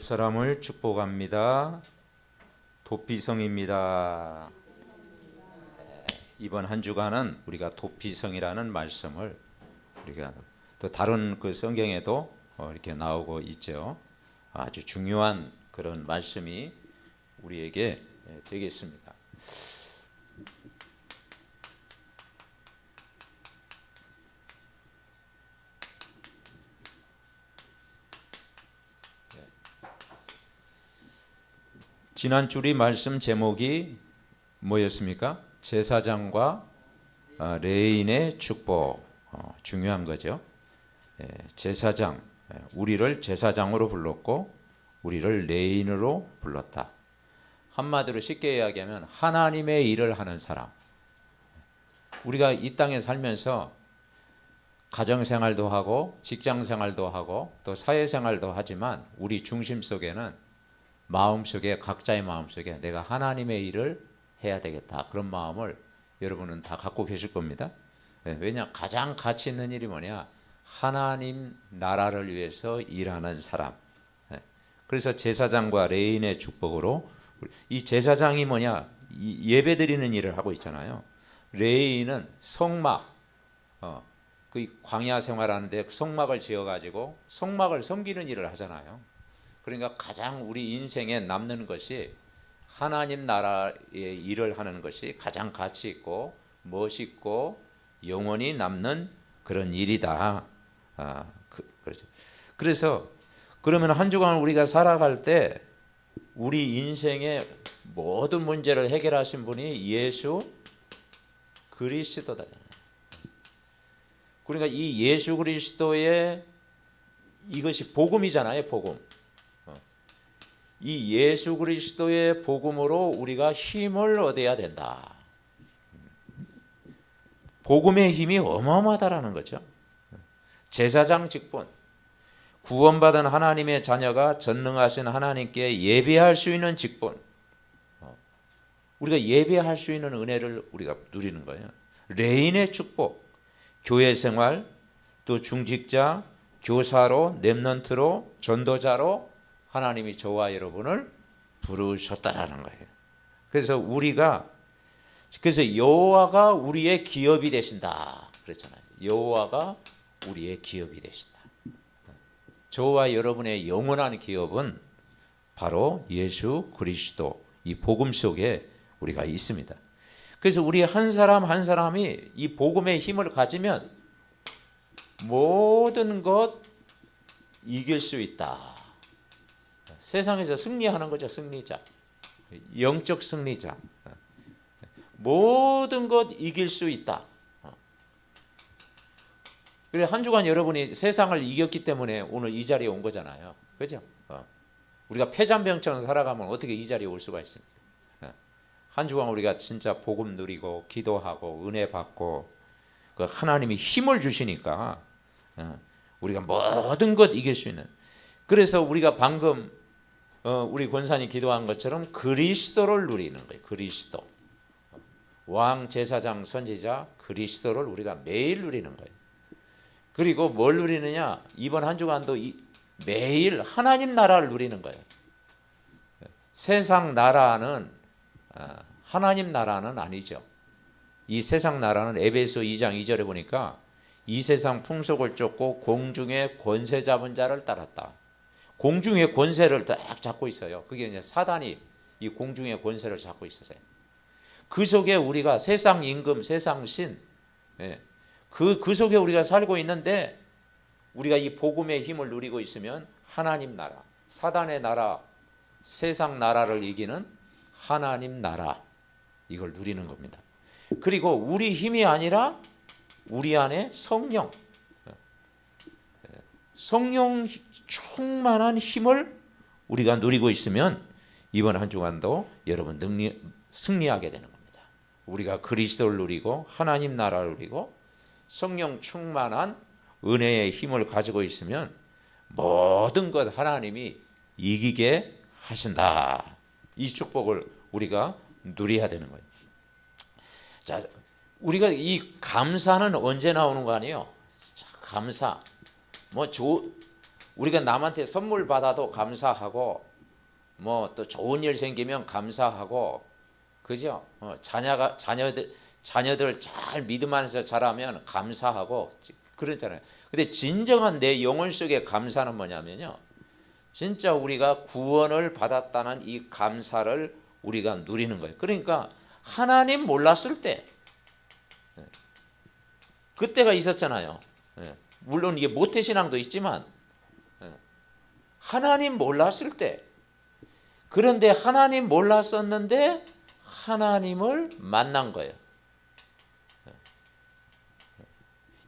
옆 사람을 축복합니다. 도피성입니다. 이번 한 주간은 우리가 도피성이라는 말씀을 우리가 또 다른 그 성경에도 이렇게 나오고 있죠. 아주 중요한 그런 말씀이 우리에게 되겠습니다. 지난 주리 말씀 제목이 뭐였습니까? 제사장과 레인의 축복. 중요한 거죠. 제사장, 우리를 제사장으로 불렀고 우리를 레인으로 불렀다. 한마디로 쉽게 이야기하면 하나님의 일을 하는 사람. 우리가 이 땅에 살면서 가정생활도 하고 직장생활도 하고 또 사회생활도 하지만 우리 중심 속에는 마음속에, 각자의 마음속에 내가 하나님의 일을 해야 되겠다, 그런 마음을 여러분은 다 갖고 계실 겁니다. 왜냐, 가장 가치 있는 일이 뭐냐, 하나님 나라를 위해서 일하는 사람. 그래서 제사장과 레인의 축복으로, 이 제사장이 뭐냐, 예배 드리는 일을 하고 있잖아요. 레인은 성막, 그 광야 생활하는데 성막을 지어가지고 성막을 섬기는 일을 하잖아요. 그러니까 가장 우리 인생에 남는 것이 하나님 나라의 일을 하는 것이 가장 가치 있고 멋있고 영원히 남는 그런 일이다. 그래서 그러면 한 주간 우리가 살아갈 때 우리 인생의 모든 문제를 해결하신 분이 예수 그리스도다. 그러니까 이 예수 그리스도의 이것이 복음이잖아요, 복음. 이 예수 그리스도의 복음으로 우리가 힘을 얻어야 된다. 복음의 힘이 어마어마하다라는 거죠. 제사장 직분, 구원받은 하나님의 자녀가 전능하신 하나님께 예배할 수 있는 직분, 우리가 예배할 수 있는 은혜를 우리가 누리는 거예요. 레인의 축복, 교회 생활, 또 중직자, 교사로, 렘넌트로, 전도자로 하나님이 저와 여러분을 부르셨다라는 거예요. 그래서 여호와가 우리의 기업이 되신다 그랬잖아요. 여호와가 우리의 기업이 되신다. 저와 여러분의 영원한 기업은 바로 예수 그리스도, 이 복음 속에 우리가 있습니다. 그래서 우리 한 사람 한 사람이 이 복음의 힘을 가지면 모든 것 이길 수 있다. 세상에서 승리하는 거죠. 승리자, 영적 승리자. 모든 것 이길 수 있다. 그래, 한 주간 여러분이 세상을 이겼기 때문에 오늘 이 자리에 온 거잖아요. 그죠? 우리가 패잔병처럼 살아가면 어떻게 이 자리에 올 수가 있습니까? 한 주간 우리가 진짜 복음 누리고 기도하고 은혜 받고 그 하나님이 힘을 주시니까 우리가 모든 것 이길 수 있는. 그래서 우리가 방금 우리 권사님 기도한 것처럼 그리스도를 누리는 거예요. 그리스도, 왕, 제사장, 선지자 그리스도를 우리가 매일 누리는 거예요. 그리고 뭘 누리느냐, 이번 한 주간도 매일 하나님 나라를 누리는 거예요. 세상 나라는 하나님 나라는 아니죠. 이 세상 나라는 에베소 2장 2절에 보니까 이 세상 풍속을 쫓고 공중의 권세 잡은 자를 따랐다. 공중의 권세를 딱 잡고 있어요. 그게 이제 사단이 이 공중의 권세를 잡고 있었어요. 그 속에 우리가 세상 임금, 세상 신, 그 속에 우리가 살고 있는데 우리가 이 복음의 힘을 누리고 있으면 하나님 나라, 사단의 나라, 세상 나라를 이기는 하나님 나라, 이걸 누리는 겁니다. 그리고 우리 힘이 아니라 우리 안에 성령 충만한 힘을 우리가 누리고 있으면 이번 한 주간도 여러분 승리하게 되는 겁니다. 우리가 그리스도를 누리고 하나님 나라를 누리고 성령 충만한 은혜의 힘을 가지고 있으면 모든 것 하나님이 이기게 하신다. 이 축복을 우리가 누려야 되는 거예요. 자, 우리가 이 감사는 언제 나오는 거 아니에요? 감사. 우리가 남한테 선물 받아도 감사하고 뭐 또 좋은 일 생기면 감사하고 그죠? 자녀들 잘 믿음 안에서 자라면 감사하고 그러잖아요. 근데 진정한 내 영혼 속의 감사는 뭐냐면요, 진짜 우리가 구원을 받았다는 이 감사를 우리가 누리는 거예요. 그러니까 하나님 몰랐을 때 그때가 있었잖아요. 물론 이게 모태신앙도 있지만 하나님 몰랐을 때, 그런데 하나님 몰랐었는데 하나님을 만난 거예요.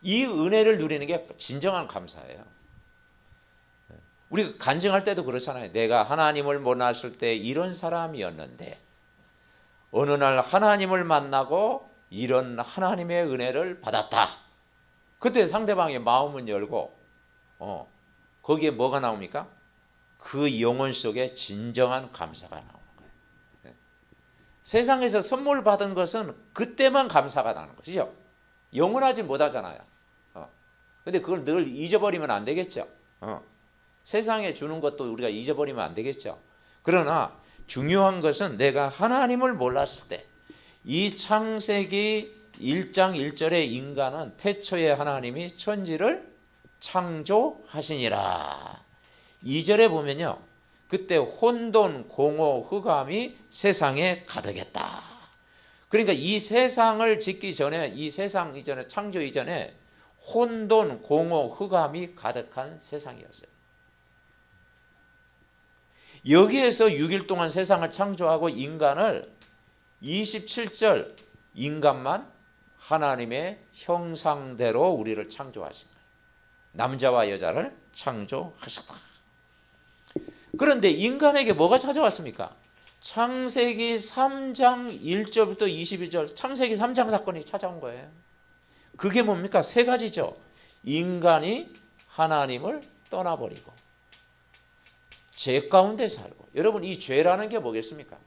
이 은혜를 누리는 게 진정한 감사예요. 우리가 간증할 때도 그렇잖아요. 내가 하나님을 몰랐을 때 이런 사람이었는데 어느 날 하나님을 만나고 이런 하나님의 은혜를 받았다. 그때 상대방의 마음은 열고 거기에 뭐가 나옵니까? 그 영혼 속에 진정한 감사가 나오는 거예요. 세상에서 선물 받은 것은 그때만 감사가 나는 것이죠. 영원하지 못하잖아요. 근데 그걸 늘 잊어버리면 안 되겠죠. 세상에 주는 것도 우리가 잊어버리면 안 되겠죠. 그러나 중요한 것은 내가 하나님을 몰랐을 때, 이 창세기 1장 1절의 인간은 태초에 하나님이 천지를 창조하시니라. 2절에 보면요, 그때 혼돈, 공허, 흑암이 세상에 가득했다. 그러니까 이 세상을 짓기 전에, 이 세상 이전에, 창조 이전에 혼돈, 공허, 흑암이 가득한 세상이었어요. 여기에서 6일 동안 세상을 창조하고 인간을 27절 인간만 하나님의 형상대로 우리를 창조하신 거예요. 남자와 여자를 창조하셨다. 그런데 인간에게 뭐가 찾아왔습니까? 창세기 3장 1절부터 22절 창세기 3장 사건이 찾아온 거예요. 그게 뭡니까? 세 가지죠. 인간이 하나님을 떠나버리고 죄 가운데 살고. 여러분, 이 죄라는 게 뭐겠습니까?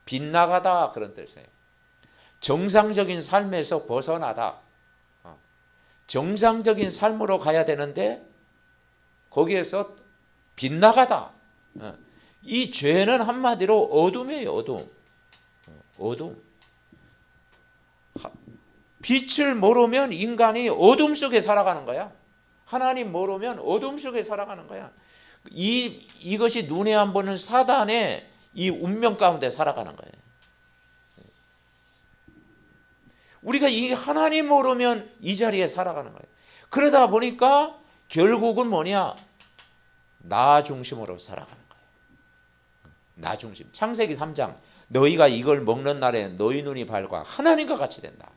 빗나가다 그런 뜻이에요. 정상적인 삶에서 벗어나다. 정상적인 삶으로 가야 되는데 거기에서 빗나가다. 이 죄는 한마디로 어둠이에요. 어둠. 빛을 모르면 인간이 어둠 속에 살아가는 거야. 하나님 모르면 어둠 속에 살아가는 거야. 이것이 눈에 안 보는 사단의 이 운명 가운데 살아가는 거예요. 우리가 이 하나님 모르면 이 자리에 살아가는 거예요. 그러다 보니까 결국은 뭐냐? 나 중심으로 살아가는 거예요. 나 중심. 창세기 3장 너희가 이걸 먹는 날에 너희 눈이 밝아 하나님과 같이 된다.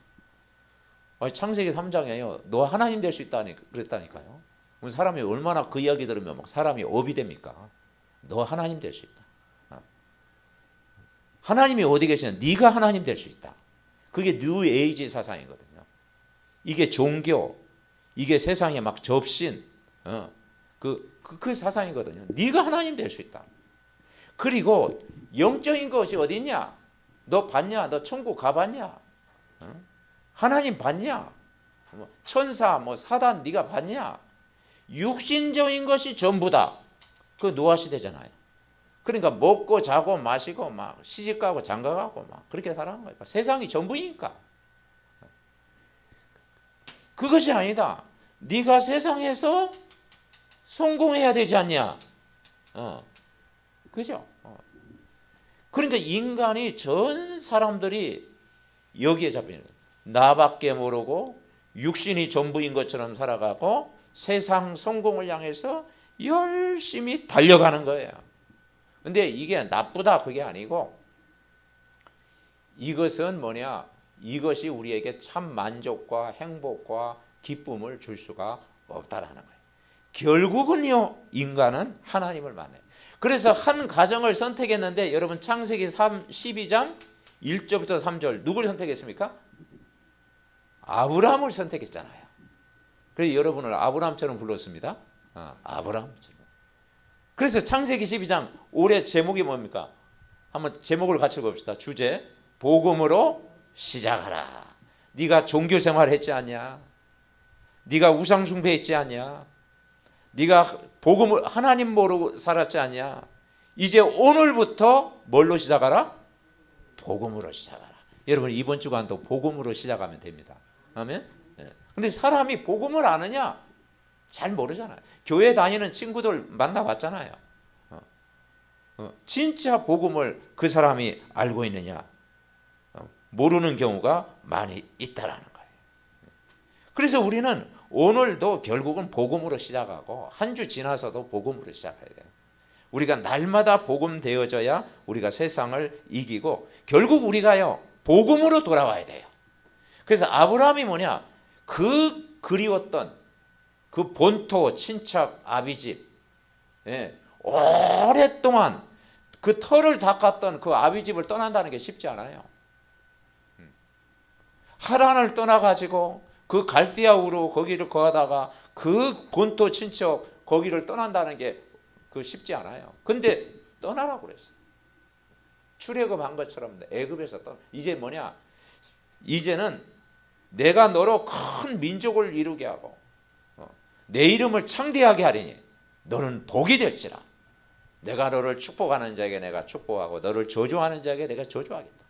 창세기 3장에요. 너 하나님 될 수 있다 그랬다니까요. 사람이 얼마나 그 이야기 들으면 막 사람이 업이 됩니까? 너 하나님 될 수 있다. 하나님이 어디 계시냐? 네가 하나님 될 수 있다. 그게 뉴 에이지 사상이거든요. 이게 종교, 이게 세상에 막 접신, 그 사상이거든요. 네가 하나님 될 수 있다. 그리고 영적인 것이 어디 있냐? 너 봤냐? 너 천국 가봤냐? 하나님 봤냐? 천사, 사단 네가 봤냐? 육신적인 것이 전부다. 그 노아 시대잖아요. 그러니까 먹고 자고 마시고 막 시집가고 장가가고 막 그렇게 살아가는 거예요. 세상이 전부니까. 그것이 아니다. 네가 세상에서 성공해야 되지 않냐? 그죠? 그러니까 인간이 전 사람들이 여기에 잡히는 거예요. 나밖에 모르고 육신이 전부인 것처럼 살아가고 세상 성공을 향해서 열심히 달려가는 거예요. 근데 이게 나쁘다 그게 아니고 이것은 뭐냐? 이것이 우리에게 참 만족과 행복과 기쁨을 줄 수가 없다라는 거예요. 결국은요, 인간은 하나님을 만나요. 그래서 한 가정을 선택했는데 여러분 창세기 12장 1절부터 3절 누굴 선택했습니까? 아브라함을 선택했잖아요. 그래서 여러분을 아브라함처럼 불렀습니다. 아브라함처럼. 그래서 창세기 12장 올해 제목이 뭡니까? 한번 제목을 같이 봅시다. 주제 복음으로 시작하라. 네가 종교 생활 했지 않냐? 네가 우상 숭배했지 않냐? 네가 복음을 하나님 모르고 살았지 않냐? 이제 오늘부터 뭘로 시작하라? 복음으로 시작하라. 여러분 이번 주간도 복음으로 시작하면 됩니다. 아멘. 근데 사람이 복음을 아느냐? 잘 모르잖아요. 교회 다니는 친구들 만나봤잖아요. 진짜 복음을 그 사람이 알고 있느냐? 모르는 경우가 많이 있다라는 거예요. 그래서 우리는 오늘도 결국은 복음으로 시작하고 한 주 지나서도 복음으로 시작해야 돼요. 우리가 날마다 복음 되어져야 우리가 세상을 이기고 결국 우리가요 복음으로 돌아와야 돼요. 그래서 아브라함이 뭐냐? 그 그리웠던 그 본토 친척 아비집, 오랫동안 그 털을 닦았던 그 아비집을 떠난다는 게 쉽지 않아요. 하란을 떠나가지고 그 갈대아 우로 거기를 거하다가 그 본토 친척 거기를 떠난다는 게 그 쉽지 않아요. 근데 떠나라고 그랬어요. 출애굽한 것처럼 애굽에서 이제 뭐냐? 이제는 내가 너로 큰 민족을 이루게 하고 내 이름을 창대하게 하리니 너는 복이 될지라. 내가 너를 축복하는 자에게 내가 축복하고 너를 저주하는 자에게 내가 저주하겠다.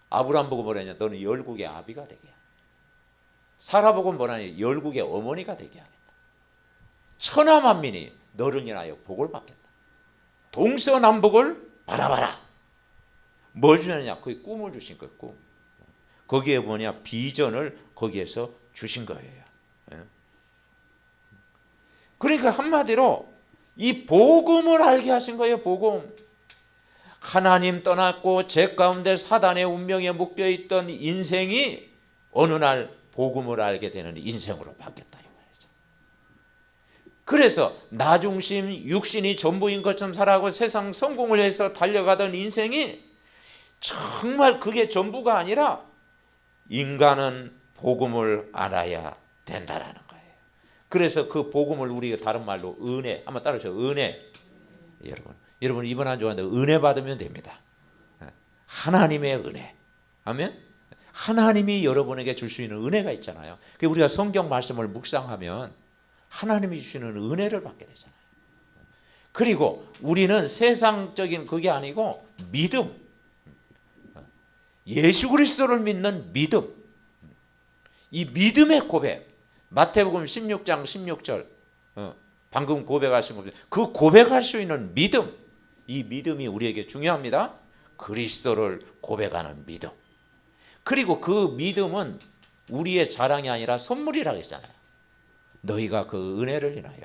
아브라함 보고 뭐라냐? 너는 열국의 아비가 되게 하겠다. 사라 보고 뭐라냐? 열국의 어머니가 되게 하겠다. 천하 만민이 너를 인하여 복을 받겠다. 동서남북을 바라봐라. 뭘 주느냐? 그게 꿈을 주신 거예요. 꿈. 거기에 뭐냐? 비전을 거기에서 주신 거예요. 그러니까 한마디로 이 복음을 알게 하신 거예요. 복음. 하나님 떠났고 죄 가운데 사단의 운명에 묶여있던 인생이 어느 날 복음을 알게 되는 인생으로 바뀌었다 이 말이죠. 그래서 나 중심 육신이 전부인 것처럼 살아가고 세상 성공을 해서 달려가던 인생이 정말 그게 전부가 아니라 인간은 복음을 알아야 된다라는 거예요. 그래서 그 복음을 우리가 다른 말로 은혜, 한번 따라하세요. 은혜. 여러분 이번 한 주간도 은혜 받으면 됩니다. 하나님의 은혜. 아멘. 하나님이 여러분에게 줄 수 있는 은혜가 있잖아요. 우리가 성경 말씀을 묵상하면 하나님이 주시는 은혜를 받게 되잖아요. 그리고 우리는 세상적인 그게 아니고 믿음, 예수 그리스도를 믿는 믿음, 이 믿음의 고백, 마태복음 16장 16절 방금 고백하신 겁니다. 그 고백할 수 있는 믿음, 이 믿음이 우리에게 중요합니다. 그리스도를 고백하는 믿음. 그리고 그 믿음은 우리의 자랑이 아니라 선물이라고 했잖아요. 너희가 그 은혜를 인하여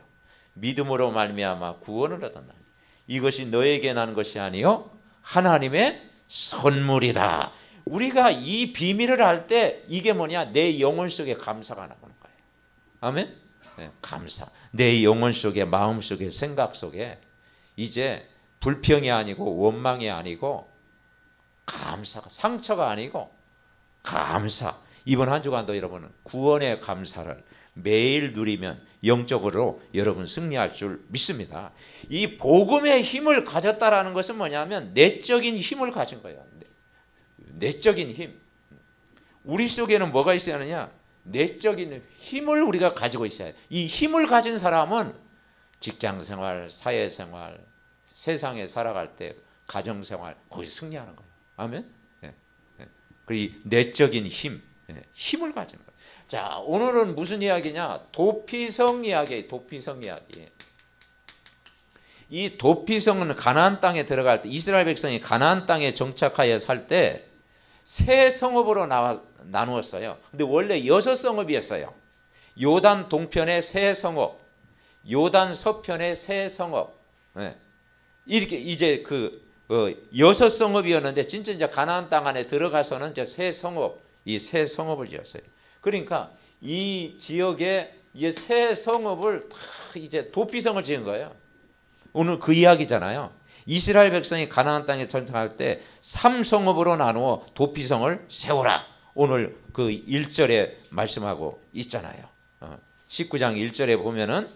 믿음으로 말미암아 구원을 얻었나니 이것이 너에게 난 것이 아니요 하나님의 선물이다. 우리가 이 비밀을 알 때 이게 뭐냐? 내 영혼 속에 감사가 나오는 거예요. 아멘. 네, 감사. 내 영혼 속에, 마음 속에, 생각 속에 이제 불평이 아니고 원망이 아니고 감사가, 상처가 아니고 감사. 이번 한 주간도 여러분은 구원의 감사를 매일 누리면 영적으로 여러분 승리할 줄 믿습니다. 이 복음의 힘을 가졌다라는 것은 뭐냐면 내적인 힘을 가진 거예요. 내적인 힘. 우리 속에는 뭐가 있어야 하느냐? 내적인 힘을 우리가 가지고 있어야 해요. 이 힘을 가진 사람은 직장생활, 사회생활, 세상에 살아갈 때 가정생활 거기서 승리하는 거예요. 아멘. 그리고 내적인 힘, 힘을 가지는 거예요. 자, 오늘은 무슨 이야기냐? 도피성 이야기예요. 도피성 이야기. 이 도피성은 가나안 땅에 들어갈 때 이스라엘 백성이 가나안 땅에 정착하여 살 때 세 성읍으로 나누었어요. 근데 원래 6성읍이었어요. 요단 동편의 세 성읍, 요단 서편의 세 성읍. 이렇게 이제 그 6성읍이었는데 진짜 이제 가나안 땅 안에 들어가서는 이제 세 성읍, 이 세 성읍을 지었어요. 그러니까 이 지역에 이 세 성읍을 다 이제 도피성을 지은 거예요. 오늘 그 이야기잖아요. 이스라엘 백성이 가나안 땅에 정착할 때 3성읍으로 나누어 도피성을 세우라. 오늘 그 1절에 말씀하고 있잖아요. 19장 1절에 보면은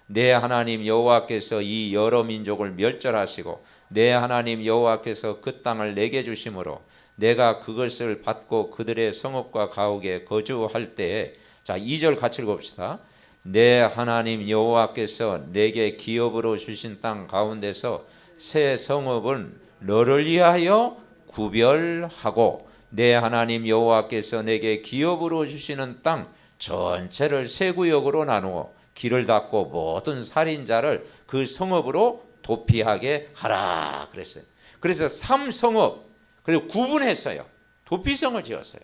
내 하나님 여호와께서 이 여러 민족을 멸절하시고 내 하나님 여호와께서 그 땅을 내게 주심으로 내가 그것을 받고 그들의 성읍과 가옥에 거주할 때에 자 2절 같이 읽어봅시다. 내 하나님 여호와께서 내게 기업으로 주신 땅 가운데서 새 성읍은 너를 위하여 구별하고 내 하나님 여호와께서 내게 기업으로 주시는 땅 전체를 세 구역으로 나누어 길을 닫고 모든 살인자를 그 성읍으로 도피하게 하라 그랬어요. 그래서 3성읍 그리고 구분했어요. 도피성을 지었어요.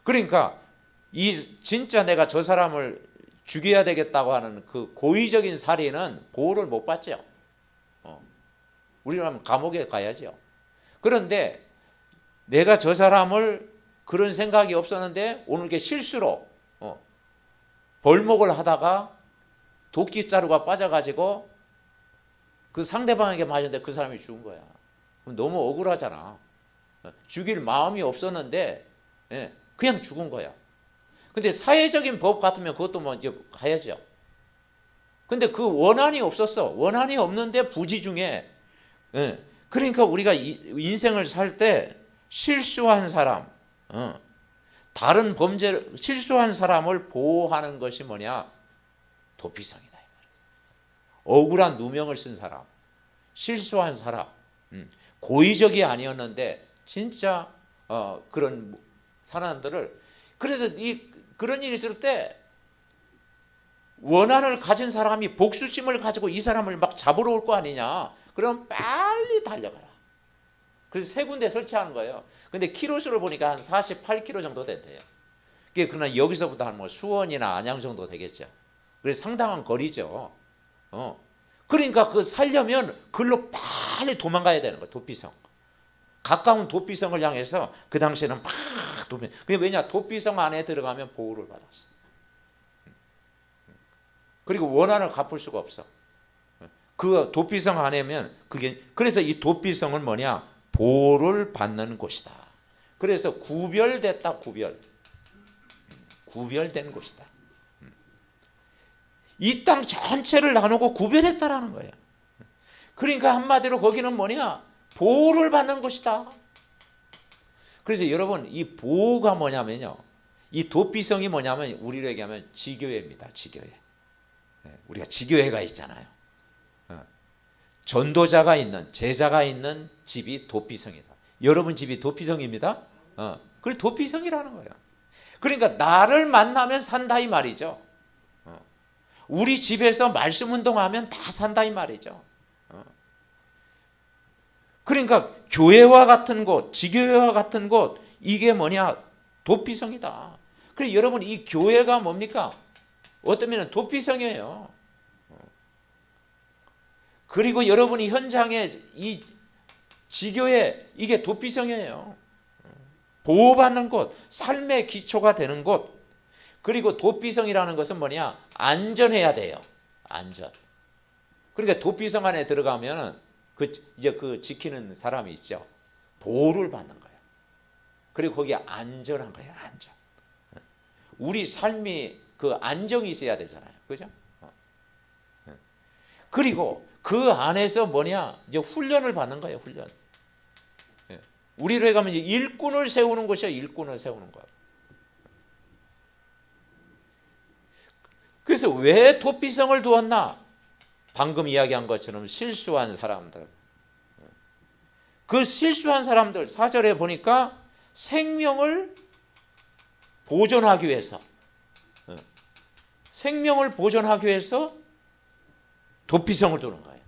그러니까 이 진짜 내가 저 사람을 죽여야 되겠다고 하는 그 고의적인 살인은 보호를 못 받죠. 우리라면 감옥에 가야죠. 그런데 내가 저 사람을 그런 생각이 없었는데 오늘 게 실수로 벌목을 하다가 도끼자루가 빠져가지고 그 상대방에게 맞았는데 그 사람이 죽은 거야. 그럼 너무 억울하잖아. 죽일 마음이 없었는데 그냥 죽은 거야. 근데 사회적인 법 같으면 그것도 뭐 이제 해야죠. 근데 그 원한이 없었어. 원한이 없는데 부지 중에 그러니까 우리가 인생을 살 때 실수한 사람, 다른 범죄 실수한 사람을 보호하는 것이 뭐냐? 도피성이다. 억울한 누명을 쓴 사람, 실수한 사람, 고의적이 아니었는데 진짜 그런 사람들을 그래서 그런 일이 있을 때 원한을 가진 사람이 복수심을 가지고 이 사람을 막 잡으러 올 거 아니냐? 그럼 빨리 달려가라. 그래서 세 군데 설치하는 거예요. 근데 키로수를 보니까 한 48km 정도 된대요. 그러나 여기서부터 한 뭐 수원이나 안양 정도 되겠죠. 그래서 상당한 거리죠. 그러니까 그 살려면 글로 빨리 도망가야 되는 거예요. 도피성. 가까운 도피성을 향해서 그 당시에는 막 도피. 그게 왜냐? 도피성 안에 들어가면 보호를 받았어. 그리고 원한을 갚을 수가 없어. 그 도피성 안에면 그게 그래서 이 도피성은 뭐냐? 보호를 받는 곳이다. 그래서 구별됐다. 구별된 곳이다. 이 땅 전체를 나누고 구별했다라는 거예요. 그러니까 한마디로 거기는 뭐냐? 보호를 받는 곳이다. 그래서 여러분 이 보호가 뭐냐면요. 이 도피성이 뭐냐면 우리로 얘기하면 지교회입니다. 지교회. 우리가 지교회가 있잖아요. 전도자가 있는 제자가 있는 집이 도피성이다. 여러분 집이 도피성입니다. 그게 도피성이라는 거예요. 그러니까 나를 만나면 산다 이 말이죠. 우리 집에서 말씀 운동하면 다 산다 이 말이죠. 그러니까 교회와 같은 곳, 지교회와 같은 곳 이게 뭐냐? 도피성이다. 그래서 여러분 이 교회가 뭡니까? 어떤 면은 도피성이에요. 그리고 여러분이 현장에 이 지교회 이게 도피성이에요. 보호받는 곳, 삶의 기초가 되는 곳. 그리고 도피성이라는 것은 뭐냐? 안전해야 돼요. 안전. 그러니까 도피성 안에 들어가면은 이제 그 지키는 사람이 있죠. 보호를 받는 거예요. 그리고 거기에 안전한 거예요. 안전. 우리 삶이 그 안정이 있어야 되잖아요. 그죠? 그리고 그 안에서 뭐냐? 이제 훈련을 받는 거예요. 훈련. 우리로 가면 이제 일꾼을 세우는 것이야. 일꾼을 세우는 거야. 그래서 왜 도피성을 두었나? 방금 이야기한 것처럼 실수한 사람들. 그 실수한 사람들 4절에 보니까 생명을 보존하기 위해서 도피성을 두는 거예요.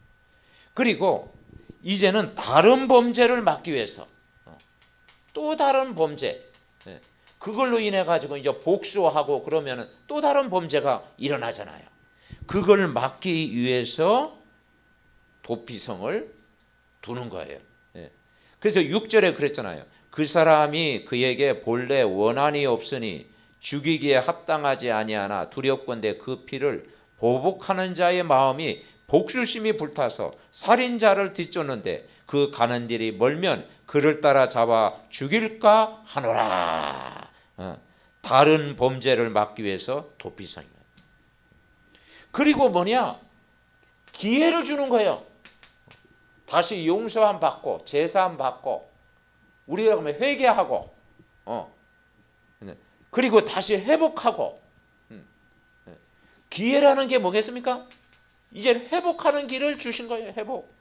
그리고 이제는 다른 범죄를 막기 위해서 또 다른 범죄 그걸로 인해 가지고 이제 복수하고 그러면은 또 다른 범죄가 일어나잖아요. 그걸 막기 위해서 도피성을 두는 거예요. 그래서 6절에 그랬잖아요. 그 사람이 그에게 본래 원한이 없으니 죽이기에 합당하지 아니하나 두렵건대 그 피를 보복하는 자의 마음이 복수심이 불타서 살인자를 뒤쫓는데 그 가는 길이 멀면 그를 따라 잡아 죽일까 하노라. 다른 범죄를 막기 위해서 도피성이에요. 그리고 뭐냐? 기회를 주는 거예요. 다시 용서함 받고 제사함 받고 우리가 그러면 회개하고 그리고 다시 회복하고 기회라는 게 뭐겠습니까? 이제 회복하는 길을 주신 거예요. 회복.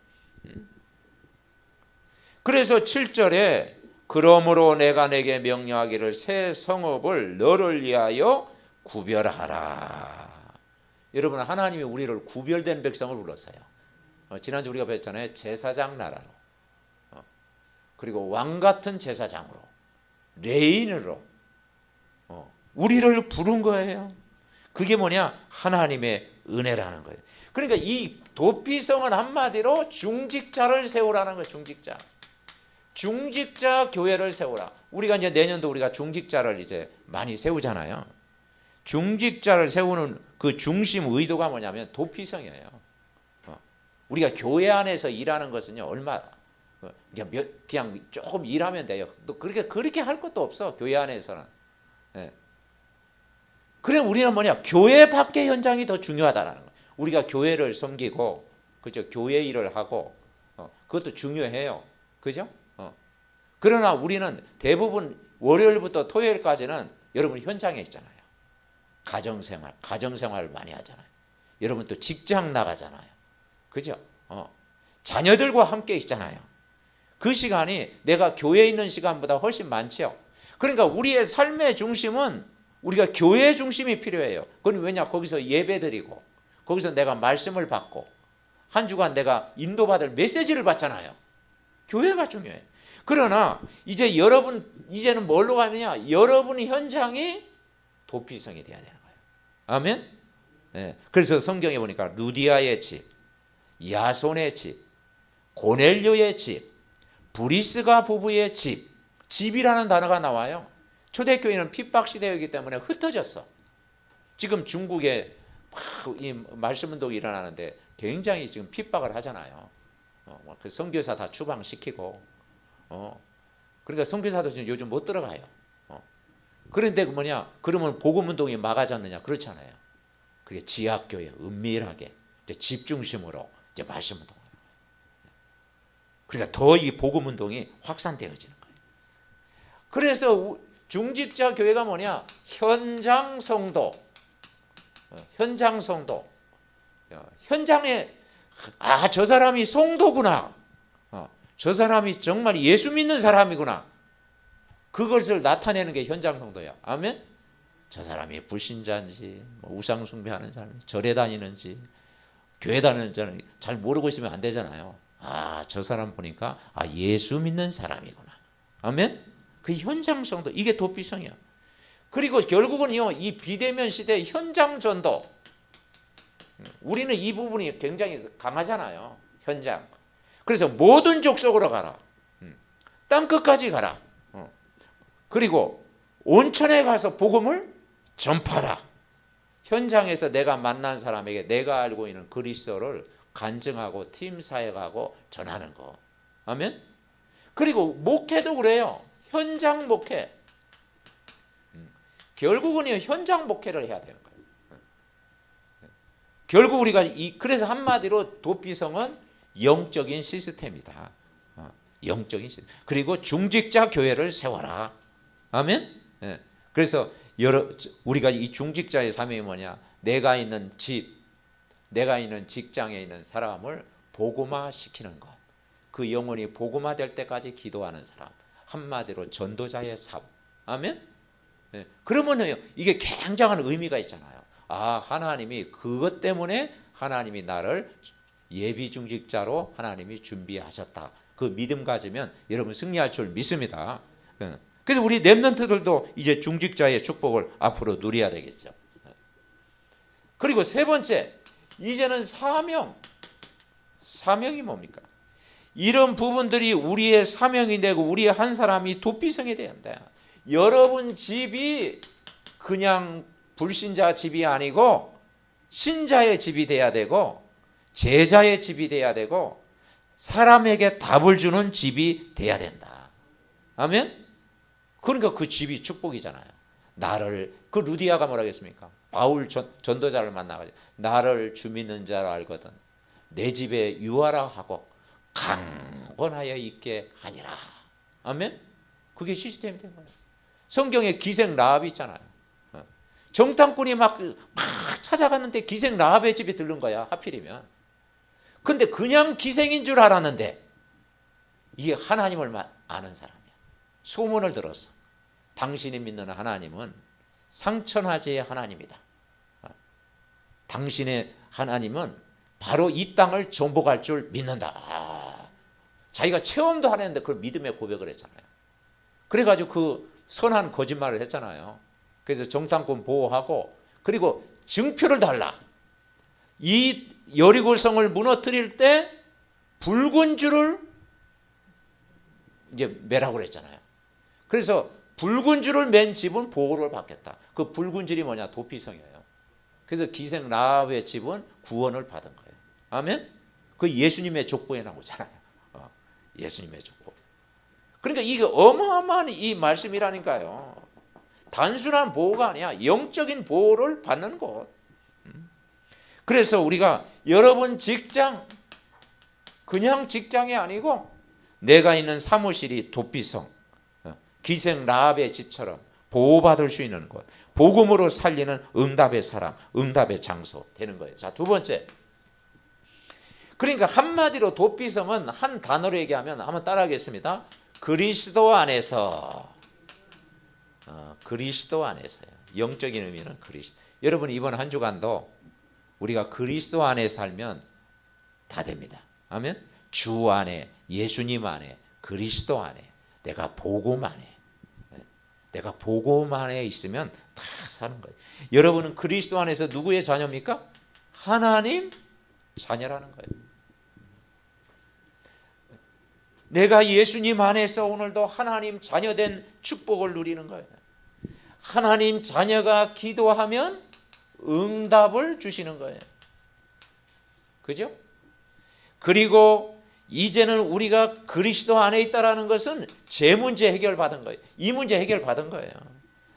그래서 7절에 그러므로 내가 내게 명령하기를 새 성읍을 너를 위하여 구별하라. 여러분, 하나님이 우리를 구별된 백성을 불렀어요. 지난주 우리가 배웠잖아요. 제사장 나라로, 그리고 왕 같은 제사장으로, 레인으로 우리를 부른 거예요. 그게 뭐냐? 하나님의 은혜라는 거예요. 그러니까 이 도피성은 한마디로 중직자를 세우라는 거예요. 중직자 교회를 세우라. 우리가 이제 내년도 우리가 중직자를 이제 많이 세우잖아요. 중직자를 세우는 그 중심 의도가 뭐냐면 도피성이에요. 우리가 교회 안에서 일하는 것은요, 얼마 그냥 조금 일하면 돼요. 또 그렇게 할 것도 없어, 교회 안에서는. 예. 그래, 우리는 뭐냐? 교회 밖의 현장이 더 중요하다라는 거예요. 우리가 교회를 섬기고, 그죠? 교회 일을 하고, 그것도 중요해요. 그죠? 그러나 우리는 대부분 월요일부터 토요일까지는 여러분 현장에 있잖아요. 가정생활 많이 하잖아요. 여러분 또 직장 나가잖아요. 그죠? 자녀들과 함께 있잖아요. 그 시간이 내가 교회에 있는 시간보다 훨씬 많죠. 그러니까 우리의 삶의 중심은 우리가 교회 중심이 필요해요. 그건 왜냐? 거기서 예배드리고, 거기서 내가 말씀을 받고, 한 주간 내가 인도받을 메시지를 받잖아요. 교회가 중요해요. 그러나 이제는 뭘로 가느냐? 여러분의 현장이 도피성이 돼야 되는 거예요. 아멘? 네. 그래서 성경에 보니까 루디아의 집, 야손의 집, 고넬료의 집, 브리스가 부부의 집, 집이라는 단어가 나와요. 초대교회는 핍박 시대이기 때문에 흩어졌어. 지금 중국에 이 말씀운동이 일어나는데 굉장히 지금 핍박을 하잖아요. 그 선교사 다 추방시키고, 그러니까 선교사도 지금 요즘 못 들어가요. 그런데 그러면 복음운동이 막아졌느냐? 그렇잖아요. 그게 지하교회 은밀하게 이제 집 중심으로 이제 말씀운동. 그러니까 더 이 복음운동이 확산되어지는 거예요. 그래서 중직자 교회가 뭐냐? 현장 성도. 현장에 저 사람이 성도구나. 저 사람이 정말 예수 믿는 사람이구나. 그것을 나타내는 게 현장 성도야. 아멘? 저 사람이 불신자인지, 우상 숭배하는 사람인지, 절에 다니는지, 교회 다니는지 잘 모르고 있으면 안 되잖아요. 저 사람 보니까 예수 믿는 사람이구나. 아멘? 그 현장 성도, 이게 도피성이야. 그리고 결국은요, 이 비대면 시대 현장 전도. 우리는 이 부분이 굉장히 강하잖아요. 현장. 그래서 모든 족속으로 가라. 땅 끝까지 가라. 그리고 온천에 가서 복음을 전파라. 현장에서 내가 만난 사람에게 내가 알고 있는 그리스도를 간증하고 팀 사역하고 전하는 거. 아멘? 그리고 목회도 그래요. 현장 목회. 결국은 현장 목회를 해야 되는 거예요. 결국 우리가 그래서 한마디로 도피성은 영적인 시스템이다. 영적인 시스템. 그리고 중직자 교회를 세워라. 아멘? 네. 그래서 우리가 이 중직자의 사명이 뭐냐? 내가 있는 집, 내가 있는 직장에 있는 사람을 복음화 시키는 것. 그 영혼이 복음화 될 때까지 기도하는 사람. 한마디로 전도자의 삶. 아멘? 네. 그러면 이게 굉장한 의미가 있잖아요. 하나님이 그것 때문에 하나님이 나를 예비 중직자로 하나님이 준비하셨다. 그 믿음 가지면 여러분 승리할 줄 믿습니다. 그래서 우리 렘넌트들도 이제 중직자의 축복을 앞으로 누려야 되겠죠. 그리고 세 번째, 이제는 사명이 뭡니까? 이런 부분들이 우리의 사명이 되고 우리의 한 사람이 도피성이 되는데, 여러분 집이 그냥 불신자 집이 아니고 신자의 집이 돼야 되고 제자의 집이 돼야 되고 사람에게 답을 주는 집이 돼야 된다. 아멘? 그러니까 그 집이 축복이잖아요. 그 루디아가 뭐라 했습니까? 바울 전도자를 만나가지고 나를 주 믿는 자로 알거든 내 집에 유하라 하고 강건하여 있게 하니라. 아멘? 그게 시스템이 된 거예요. 성경에 기생 라합이 있잖아요. 정탐꾼이 막 찾아갔는데 기생 라합의 집에 들른 거야, 하필이면. 근데 그냥 기생인 줄 알았는데 이게 하나님을 아는 사람이야. 소문을 들었어. 당신이 믿는 하나님은 상천하제의 하나님이다. 당신의 하나님은 바로 이 땅을 정복할 줄 믿는다. 자기가 체험도 안 했는데 그걸 믿음의 고백을 했잖아요. 그래가지고 그 선한 거짓말을 했잖아요. 그래서 정탐꾼 보호하고, 그리고 증표를 달라. 이 여리고성을 무너뜨릴 때 붉은 줄을 이제 매라고 그랬잖아요. 그래서 붉은 줄을 맨 집은 보호를 받겠다. 그 붉은 줄이 뭐냐? 도피성이에요. 그래서 기생 라합의 집은 구원을 받은 거예요. 아멘? 그 예수님의 족보에 나오잖아요. 예수님의 족보. 그러니까 이게 어마어마한 이 말씀이라니까요. 단순한 보호가 아니야. 영적인 보호를 받는 곳. 그래서 우리가 여러분 직장, 그냥 직장이 아니고 내가 있는 사무실이 도피성, 기생 라합의 집처럼 보호받을 수 있는 곳, 복음으로 살리는 응답의 사람, 응답의 장소 되는 거예요. 자, 두 번째. 그러니까 한마디로 도피성은 한 단어로 얘기하면 한번 따라하겠습니다. 그리스도 안에서. 그리스도 안에서요. 영적인 의미는 그리스도. 여러분 이번 한 주간도 우리가 그리스도 안에 살면 다 됩니다. 아멘. 주 안에, 예수님 안에, 그리스도 안에, 내가 복음 안에, 내가 복음 안에 있으면 다 사는 거예요. 여러분은 그리스도 안에서 누구의 자녀입니까? 하나님 자녀라는 거예요. 내가 예수님 안에서 오늘도 하나님 자녀된 축복을 누리는 거예요. 하나님 자녀가 기도하면 응답을 주시는 거예요. 그죠? 그리고 이제는 우리가 그리스도 안에 있다라는 것은 제 문제 해결받은 거예요. 이 문제 해결받은 거예요.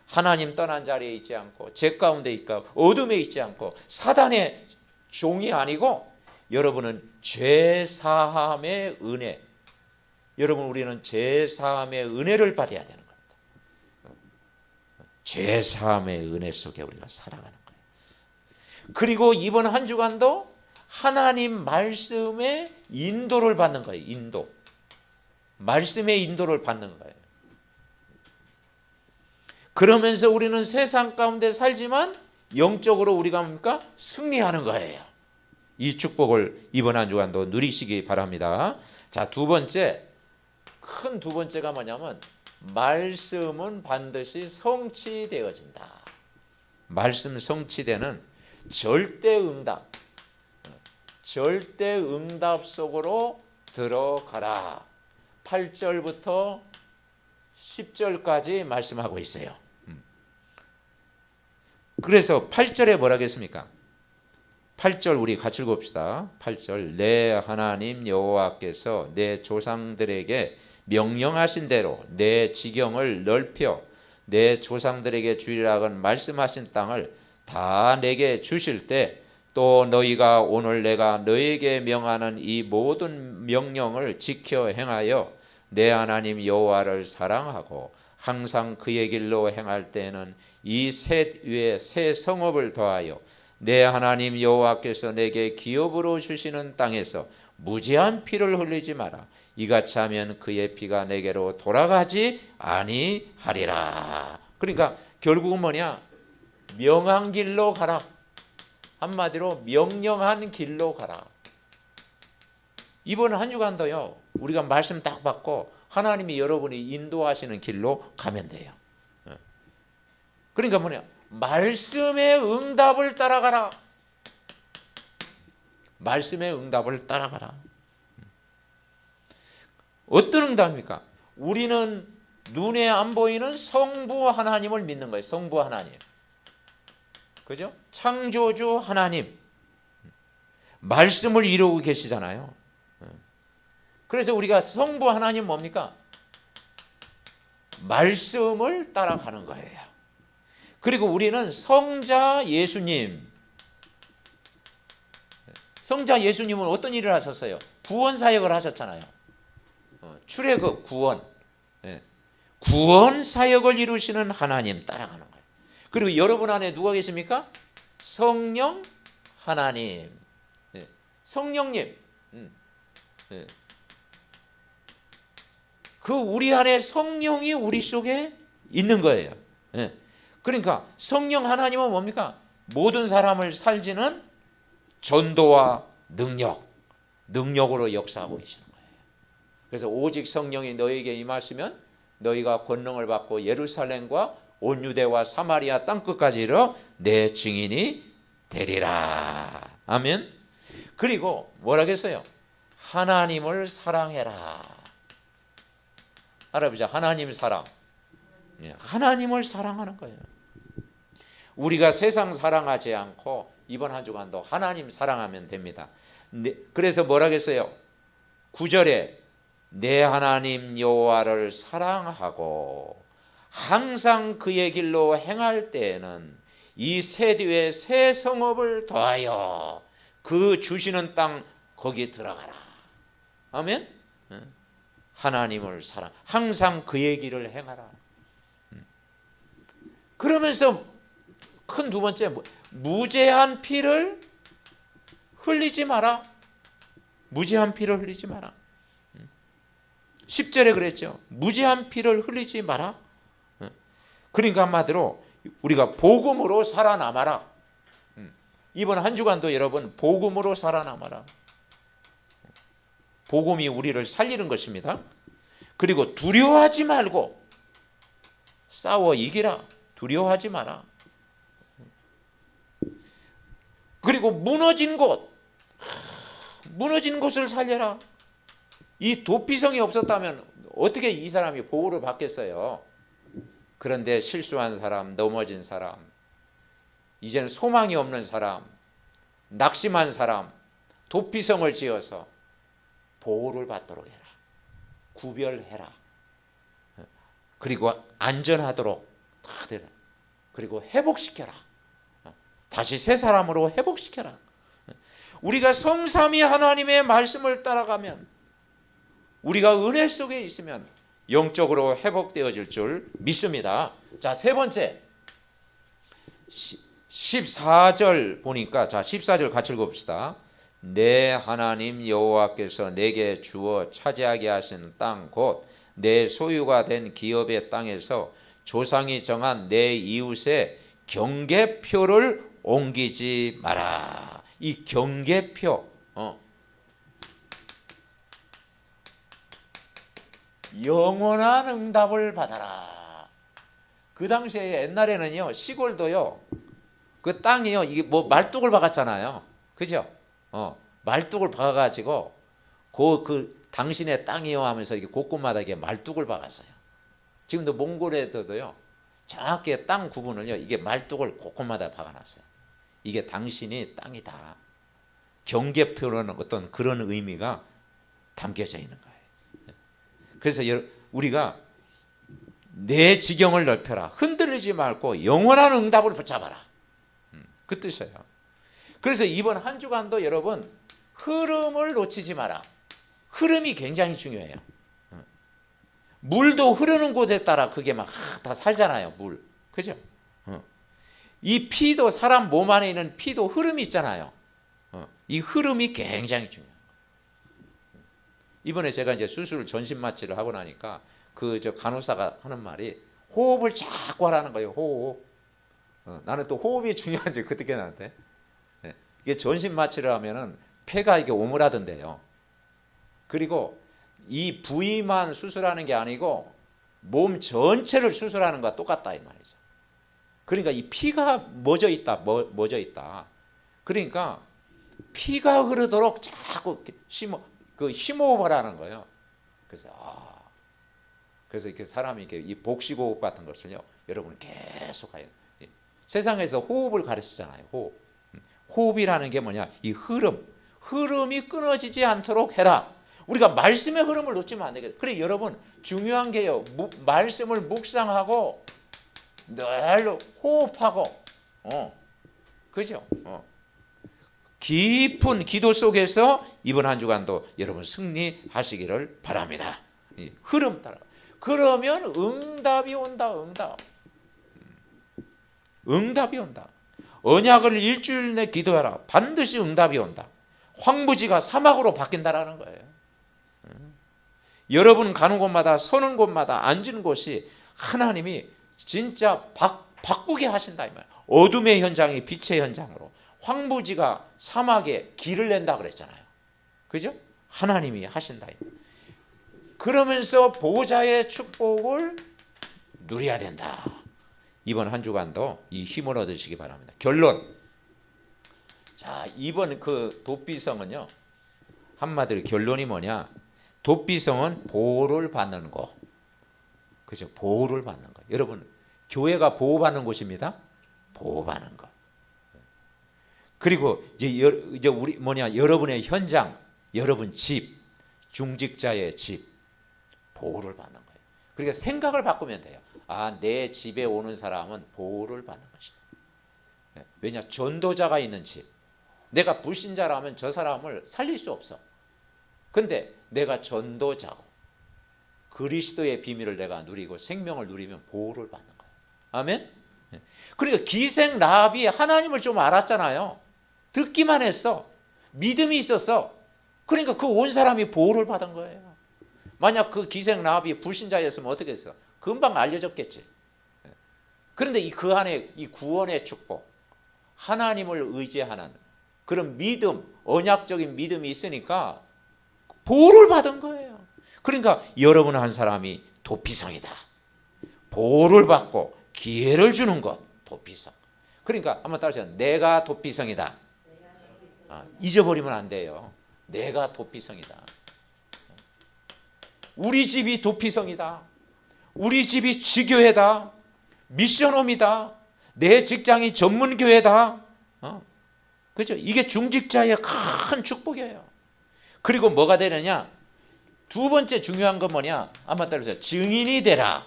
하나님 떠난 자리에 있지 않고, 죄 가운데 있고, 어둠에 있지 않고, 사단의 종이 아니고, 여러분은 죄 사함의 은혜, 여러분 우리는 죄 사함의 은혜를 받아야 되는 겁니다. 죄 사함의 은혜 속에 우리가 살아가는 거예요. 그리고 이번 한 주간도 하나님 말씀의 인도를 받는 거예요. 인도. 말씀의 인도를 받는 거예요. 그러면서 우리는 세상 가운데 살지만 영적으로 우리가 뭡니까? 승리하는 거예요. 이 축복을 이번 한 주간도 누리시기 바랍니다. 자, 두 번째, 큰 두 번째가 뭐냐면 말씀은 반드시 성취되어진다. 말씀 성취되는 절대응답, 절대응답 속으로 들어가라. 8절부터 10절까지 말씀하고 있어요. 그래서 8절에 뭐라 하겠습니까? 8절 우리 같이 읽읍시다. 8절 내 하나님 여호와께서 내 조상들에게 명령하신 대로 내 지경을 넓혀 내 조상들에게 주리라고 말씀하신 땅을 다 내게 주실 때 또 너희가 오늘 내가 너희에게 명하는 이 모든 명령을 지켜 행하여 내 하나님 여호와를 사랑하고 항상 그의 길로 행할 때에는 이 셋 위에 새 성읍을 더하여 내 하나님 여호와께서 내게 기업으로 주시는 땅에서 무지한 피를 흘리지 마라. 이같이 하면 그의 피가 내게로 돌아가지 아니하리라. 그러니까 결국은 뭐냐? 명한 길로 가라. 한마디로 명령한 길로 가라. 이번 한 주간도요, 우리가 말씀 딱 받고 하나님이 여러분이 인도하시는 길로 가면 돼요. 그러니까 뭐냐? 말씀의 응답을 따라가라. 말씀의 응답을 따라가라. 어떤 응답입니까? 우리는 눈에 안 보이는 성부 하나님을 믿는 거예요. 성부 하나님. 그죠? 창조주 하나님. 말씀을 이루고 계시잖아요. 그래서 우리가 성부 하나님 뭡니까? 말씀을 따라가는 거예요. 그리고 우리는 성자 예수님. 성자 예수님은 어떤 일을 하셨어요? 구원 사역을 하셨잖아요. 출애굽 구원. 구원 사역을 이루시는 하나님 따라가는 거예요. 그리고 여러분 안에 누가 계십니까? 성령 하나님. 네. 성령님. 네. 그 우리 안에 성령이 우리 속에 있는 거예요. 네. 그러니까 성령 하나님은 뭡니까? 모든 사람을 살지는 전도와 능력으로 역사하고 계시는 거예요. 그래서 오직 성령이 너에게 임하시면 너희가 권능을 받고 예루살렘과 온 유대와 사마리아 땅끝까지 이르러 내 증인이 되리라. 아멘. 그리고 뭐라겠어요? 하나님을 사랑해라. 알아보자. 하나님 사랑. 하나님을 사랑하는 거예요. 우리가 세상 사랑하지 않고 이번 한 주간도 하나님 사랑하면 됩니다. 그래서 뭐라겠어요? 9절에 내 하나님 여호와를 사랑하고 항상 그의 길로 행할 때에는 이 세뒤에 새 성읍을 더하여 그 주시는 땅 거기 들어가라. 아멘. 하나님을 사랑, 항상 그의 길을 행하라. 그러면서 큰 두 번째, 무죄한 피를 흘리지 마라. 무죄한 피를 흘리지 마라. 10절에 그랬죠. 무죄한 피를 흘리지 마라. 그러니까 한마디로 우리가 복음으로 살아남아라. 이번 한 주간도 여러분 복음으로 살아남아라. 복음이 우리를 살리는 것입니다. 그리고 두려워하지 말고 싸워 이기라. 두려워하지 마라. 그리고 무너진 곳을 살려라. 이 도피성이 없었다면 어떻게 이 사람이 보호를 받겠어요? 그런데 실수한 사람, 넘어진 사람, 이제는 소망이 없는 사람, 낙심한 사람, 도피성을 지어서 보호를 받도록 해라. 구별해라. 그리고 안전하도록 다들, 그리고 회복시켜라. 다시 새 사람으로 회복시켜라. 우리가 성삼위 하나님의 말씀을 따라가면, 우리가 은혜 속에 있으면 영적으로 회복되어질 줄 믿습니다. 자, 세 번째 14절 보니까, 자 14절 같이 읽어봅시다. 내 하나님 여호와께서 내게 주어 차지하게 하신 땅 곧 내 소유가 된 기업의 땅에서 조상이 정한 내 이웃의 경계표를 옮기지 마라. 이 경계표, 영원한 응답을 받아라. 그 당시에 옛날에는요, 시골도요, 그 땅이요, 이게 뭐 말뚝을 박았잖아요. 그죠? 말뚝을 박아가지고 그 당신의 땅이요 하면서 이게 곳곳마다 이게 말뚝을 박았어요. 지금도 몽골에도요, 정확히 땅 구분을요, 이게 말뚝을 곳곳마다 박아놨어요. 이게 당신이 땅이다. 경계표라는 어떤 그런 의미가 담겨져 있는 거예요. 그래서 우리가 내 지경을 넓혀라. 흔들리지 말고 영원한 응답을 붙잡아라. 그 뜻이에요. 그래서 이번 한 주간도 여러분 흐름을 놓치지 마라. 흐름이 굉장히 중요해요. 물도 흐르는 곳에 따라 그게 막 다 살잖아요. 물. 그죠? 이 피도, 사람 몸 안에 있는 피도 흐름이 있잖아요. 이 흐름이 굉장히 중요해요. 이번에 제가 이제 수술 전신 마취를 하고 나니까 저 간호사가 하는 말이 호흡을 자꾸 하라는 거예요. 호흡. 나는 또 호흡이 중요한지 그때 깨닫는데, 이게 전신 마취를 하면은 폐가 이게 오므라든대요. 그리고 이 부위만 수술하는 게 아니고 몸 전체를 수술하는 것과 똑같다 이 말이죠. 그러니까 이 피가 멎어 있다. 그러니까 피가 흐르도록 자꾸 심호흡을 하는 거예요. 그래서 이렇게 사람이 이렇게 이 복식호흡 같은 것을요, 여러분 계속 해요. 세상에서 호흡을 가르치잖아요. 호흡이라는 게 뭐냐? 이 흐름이 끊어지지 않도록 해라. 우리가 말씀의 흐름을 놓치면 안 되겠어요. 그래 여러분, 중요한 게요, 말씀을 묵상하고 늘 호흡하고, 그죠? 깊은 기도 속에서 이번 한 주간도 여러분 승리하시기를 바랍니다. 이 흐름 따라. 그러면 응답이 온다. 응답이 온다. 언약을 일주일 내 기도해라. 반드시 응답이 온다. 황무지가 사막으로 바뀐다라는 거예요. 여러분 가는 곳마다 서는 곳마다 앉은 곳이 하나님이 진짜 바꾸게 하신다 이 말이에요. 어둠의 현장이 빛의 현장으로, 황무지가 사막에 길을 낸다 그랬잖아요. 그죠? 하나님이 하신다. 그러면서 보호자의 축복을 누려야 된다. 이번 한 주간도 이 힘을 얻으시기 바랍니다. 결론. 자, 이번 그 도피성은요, 한마디로 결론이 뭐냐? 도피성은 보호를 받는 곳. 그죠? 보호를 받는 것. 여러분, 교회가 보호받는 곳입니다. 보호받는 것. 그리고 이제 우리 여러분의 현장, 여러분 집, 중직자의 집, 보호를 받는 거예요. 그러니까 생각을 바꾸면 돼요. 아, 내 집에 오는 사람은 보호를 받는 것이다. 왜냐? 전도자가 있는 집. 내가 불신자라면 저 사람을 살릴 수 없어. 근데 내가 전도자고 그리스도의 비밀을 내가 누리고 생명을 누리면 보호를 받는 거예요. 아멘? 그러니까 기생 라합이 하나님을 좀 알았잖아요. 듣기만 했어. 믿음이 있었어. 그러니까 그 온 사람이 보호를 받은 거예요. 만약 그 기생 라합이 불신자였으면 어떻게 했어? 금방 알려졌겠지. 그런데 그 안에 이 구원의 축복, 하나님을 의지하는 그런 믿음, 언약적인 믿음이 있으니까 보호를 받은 거예요. 그러니까 여러분 한 사람이 도피성이다. 보호를 받고 기회를 주는 것, 도피성. 그러니까 한번 따라서 내가 도피성이다. 잊어버리면 안 돼요. 내가 도피성이다. 우리 집이 도피성이다. 우리 집이 지교회다. 미션홈이다. 내 직장이 전문교회다. 그렇죠? 이게 중직자의 큰 축복이에요. 그리고 뭐가 되느냐? 두 번째 중요한 건 뭐냐? 한번 따라서 증인이 되라.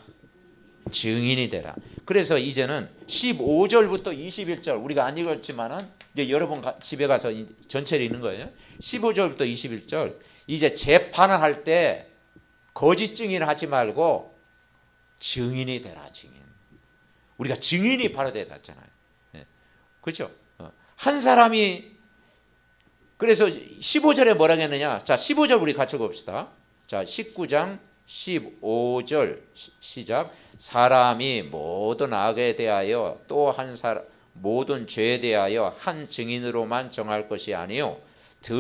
증인이 되라. 그래서 이제는 15절부터 21절 우리가 안 읽었지만은 이제 여러분 집에 가서 전체를 읽는 거예요. 15절부터 21절 이제 재판을 할 때 거짓 증인을 하지 말고 증인이 되라. 증인. 우리가 증인이 바로 되라 했잖아요. 그렇죠? 한 사람이 그래서 15절에 뭐라고 했느냐? 자, 15절 우리 같이 봅시다. 자, 19장 15절 시작. 사람이 모든 악에 대하여 또 한 사람 모든 죄에 대하여 한 증인으로만 정할 것이 아니요 더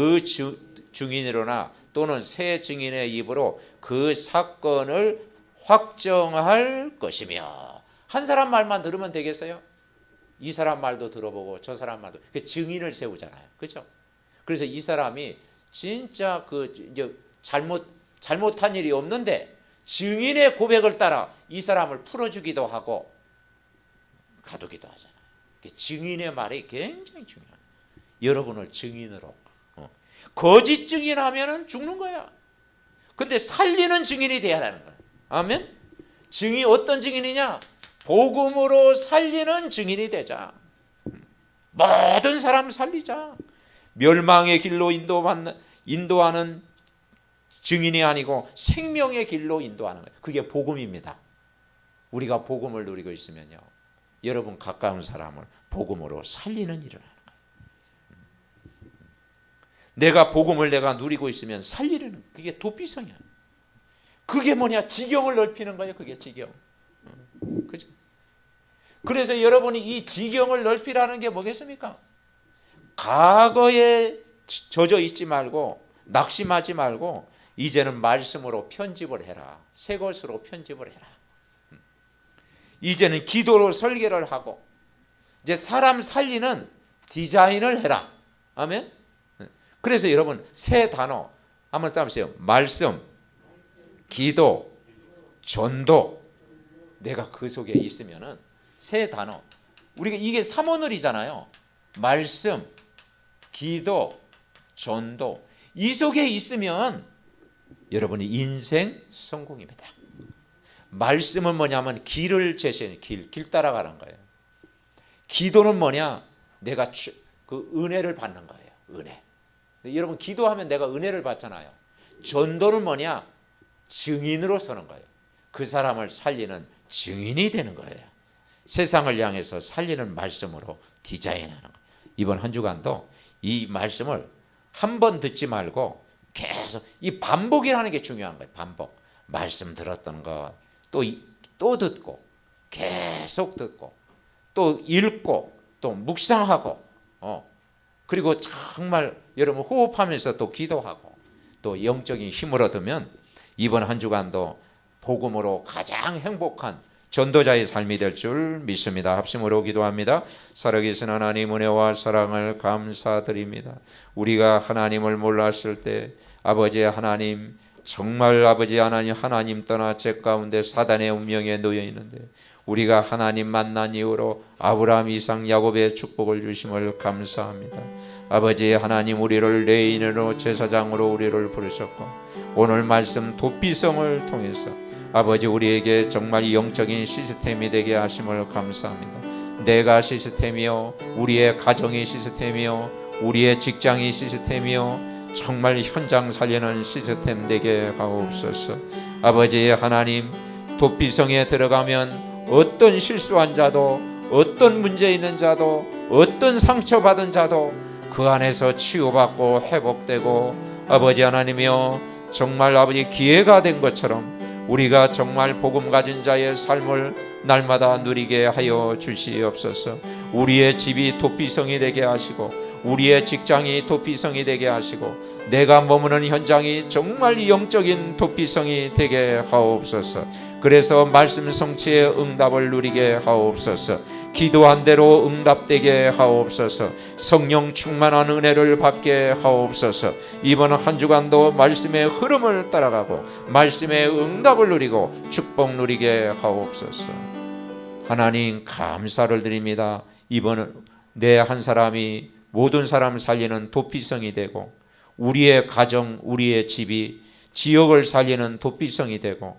증인으로나 또는 새 증인의 입으로 그 사건을 확정할 것이며. 한 사람 말만 들으면 되겠어요? 이 사람 말도 들어보고 저 사람 말도 그 증인을 세우잖아요. 그렇죠? 그래서 이 사람이 진짜 그 이제 잘못한 일이 없는데 증인의 고백을 따라 이 사람을 풀어주기도 하고 가두기도 하잖아요. 증인의 말이 굉장히 중요해요. 여러분을 증인으로. 거짓 증인하면은 죽는 거야. 근데 살리는 증인이 돼야 하는 거야. 아멘? 증인 어떤 증인이냐? 복음으로 살리는 증인이 되자. 모든 사람 살리자. 멸망의 길로 인도하는 증인이 아니고 생명의 길로 인도하는 거예요. 그게 복음입니다. 우리가 복음을 누리고 있으면요, 여러분 가까운 사람을 복음으로 살리는 일을 하는 거예요. 내가 복음을 내가 누리고 있으면 살리는, 그게 도피성이야. 그게 뭐냐? 지경을 넓히는 거예요. 그게 지경. 그죠? 그래서 여러분이 이 지경을 넓히라는 게 뭐겠습니까? 과거에 젖어 있지 말고 낙심하지 말고 이제는 말씀으로 편집을 해라. 새 것으로 편집을 해라. 이제는 기도로 설계를 하고 이제 사람 살리는 디자인을 해라. 아멘. 그래서 여러분 새 단어 한번 따보세요. 말씀, 기도, 전도. 내가 그 속에 있으면은 새 단어. 우리가 이게 3원을이잖아요. 말씀, 기도, 전도. 이 속에 있으면 여러분이 인생 성공입니다. 말씀은 뭐냐면 길을 제시하는 길 따라가는 거예요. 기도는 뭐냐? 내가 그 은혜를 받는 거예요. 은혜. 여러분 기도하면 내가 은혜를 받잖아요. 전도는 뭐냐? 증인으로 서는 거예요. 그 사람을 살리는 증인이 되는 거예요. 세상을 향해서 살리는 말씀으로 디자인하는 거예요. 이번 한 주간도 이 말씀을 한 번 듣지 말고 계속 이 반복이라는 게 중요한 거예요. 반복. 말씀 들었던 거 또 듣고 계속 듣고 또 읽고 또 묵상하고 그리고 정말 여러분 호흡하면서 또 기도하고 또 영적인 힘을 얻으면 이번 한 주간도 복음으로 가장 행복한 전도자의 삶이 될 줄 믿습니다. 합심으로 기도합니다. 살아계신 하나님 은혜와 사랑을 감사드립니다. 우리가 하나님을 몰랐을 때 아버지 하나님 정말 아버지 하나님 떠나 죄 가운데 사단의 운명에 놓여 있는데 우리가 하나님 만난 이후로 아브라함, 이삭, 야곱의 축복을 주심을 감사합니다. 아버지 하나님 우리를 레인으로 제사장으로 우리를 부르셨고 오늘 말씀 도피성을 통해서 아버지 우리에게 정말 영적인 시스템이 되게 하심을 감사합니다. 내가 시스템이요 우리의 가정이 시스템이요 우리의 직장이 시스템이요 정말 현장 살리는 시스템 되게 하옵소서. 아버지 하나님 도피성에 들어가면 어떤 실수한 자도 어떤 문제 있는 자도 어떤 상처받은 자도 그 안에서 치유받고 회복되고 아버지 하나님이여 정말 아버지 기회가 된 것처럼 우리가 정말 복음 가진 자의 삶을 날마다 누리게 하여 주시옵소서. 우리의 집이 도피성이 되게 하시고 우리의 직장이 도피성이 되게 하시고 내가 머무는 현장이 정말 영적인 도피성이 되게 하옵소서. 그래서 말씀 성취의 응답을 누리게 하옵소서. 기도한 대로 응답되게 하옵소서. 성령 충만한 은혜를 받게 하옵소서. 이번 한 주간도 말씀의 흐름을 따라가고 말씀의 응답을 누리고 축복 누리게 하옵소서. 하나님 감사를 드립니다. 이번 내 한 사람이 모든 사람 살리는 도피성이 되고 우리의 가정, 우리의 집이 지역을 살리는 도피성이 되고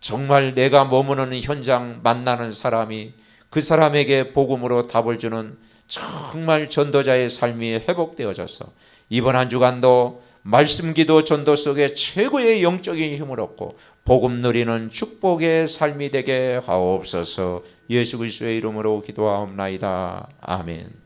정말 내가 머무는 현장 만나는 사람이 그 사람에게 복음으로 답을 주는 정말 전도자의 삶이 회복되어져서 이번 한 주간도 말씀기도 전도 속에 최고의 영적인 힘을 얻고 복음 누리는 축복의 삶이 되게 하옵소서. 예수 그리스도의 이름으로 기도하옵나이다. 아멘.